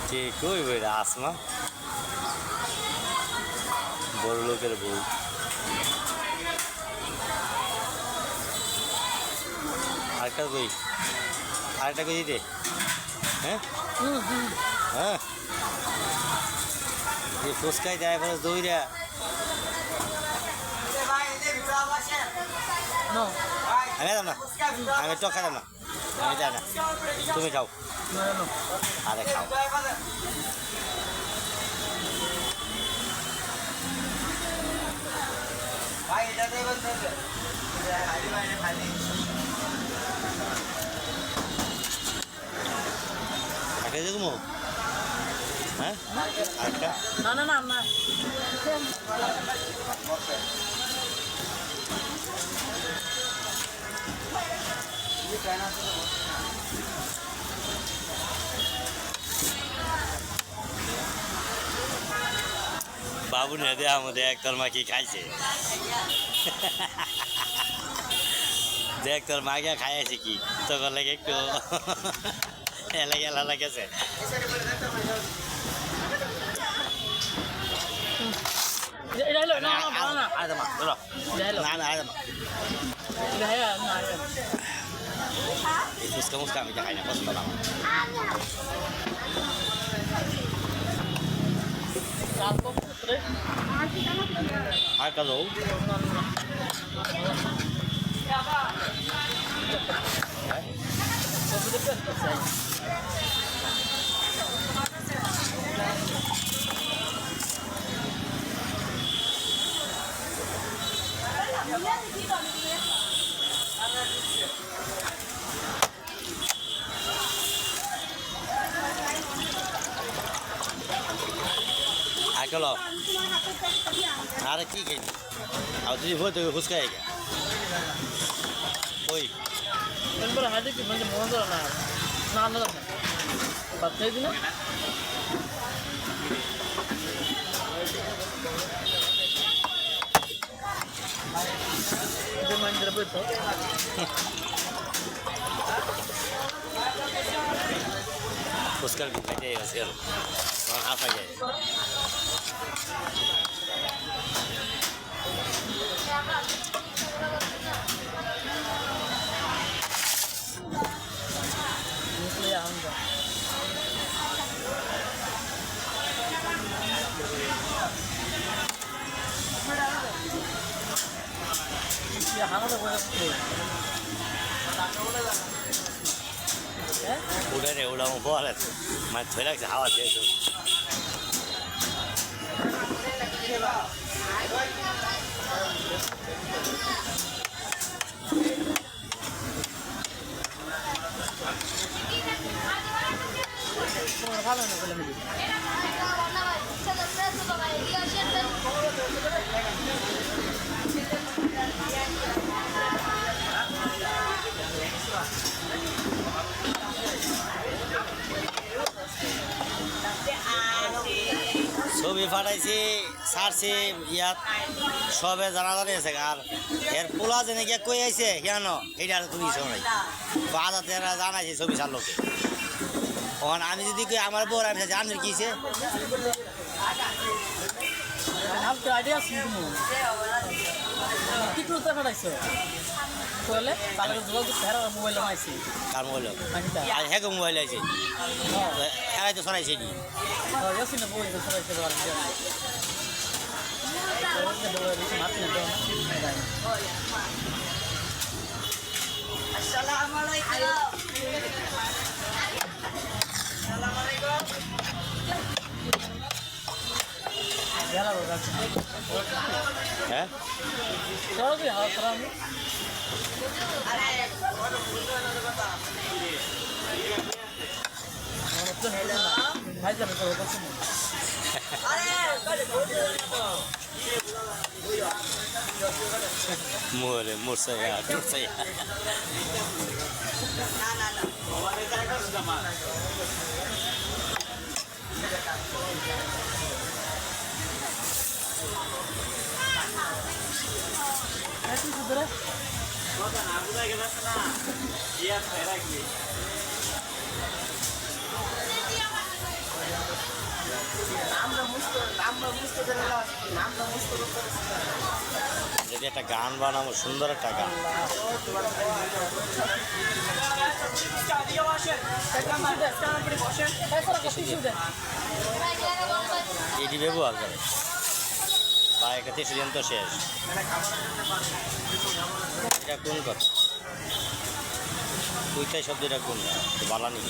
ঠিক ওই বইটা আসমা বড় লোকের বউ আরেকটা কই আরেকটা কই দিতে হ্যাঁ হ্যাঁ ফুচকাই দেয় বলে দইরা আমি যাম না আমি টক খাইলাম না আমি যাই না তুমি খাও আরে খাও ভাই এটা দেই বলতে খালি বাইরে খালি আগে দেখবো হ্যাঁ আরেকটা না না না না বাবু ne দে আমাদের একটার মা কি খাইছে দেখ তোর মা গিয়া খাইছে কি তোর লাগে একটু এলা লাগেছে এটা হলো না না না আরে মা ধরো না না আরে মা এটা হ্যাঁ না ফুচকা মুচকা আমি খাই না পছন্দ না আর কালো চলো আরে কি খাই আর তুই হয়ে তোকে ফুচকা খাই ওই এবার হাতে কি মানে মন ধরে না না না বাচ্চা দিন যে মন্দিরে বইতো ফুচকার খাইতে আছে আর হাফ আগে udah deh udah mau boleh main celak sahawat ya itu ছবি পাঠাইছি ছাড়ছি ইয়াত সবে জানাজানি আছে আর এর পোলা যেন গিয়ে কই আইছে কেন এইটা আর তুমি নাই বাজাতে জানাইছে ছবি ছাড়লোকে তখন আমি যদি কই আমার বউর আমি জানি কিছে আইডিয়া কি করতে পাঠাইছো বলে তাহলে যোগাযোগ ফেরা মোবাইল আইছে কার মোবাইল আর হ্যাঁ মোবাইল আছে এরাই তো সরাইছে নি ইয়াসিন না বই সরাইছে আর আসসালামু আলাইকুম আসসালামু আলাইকুম হ্যাঁ চলো কি হাত করাম আরে ভাই যাবে তো কত মোরে মোরসায়া না রে যদি একটা গান বানাবো, সুন্দর একটা গান, এটি ব্যবহার করে বা একটা দিন তো শেষ। এটা কোন কথা? তুইটাই শব্দটা কোন বালানি?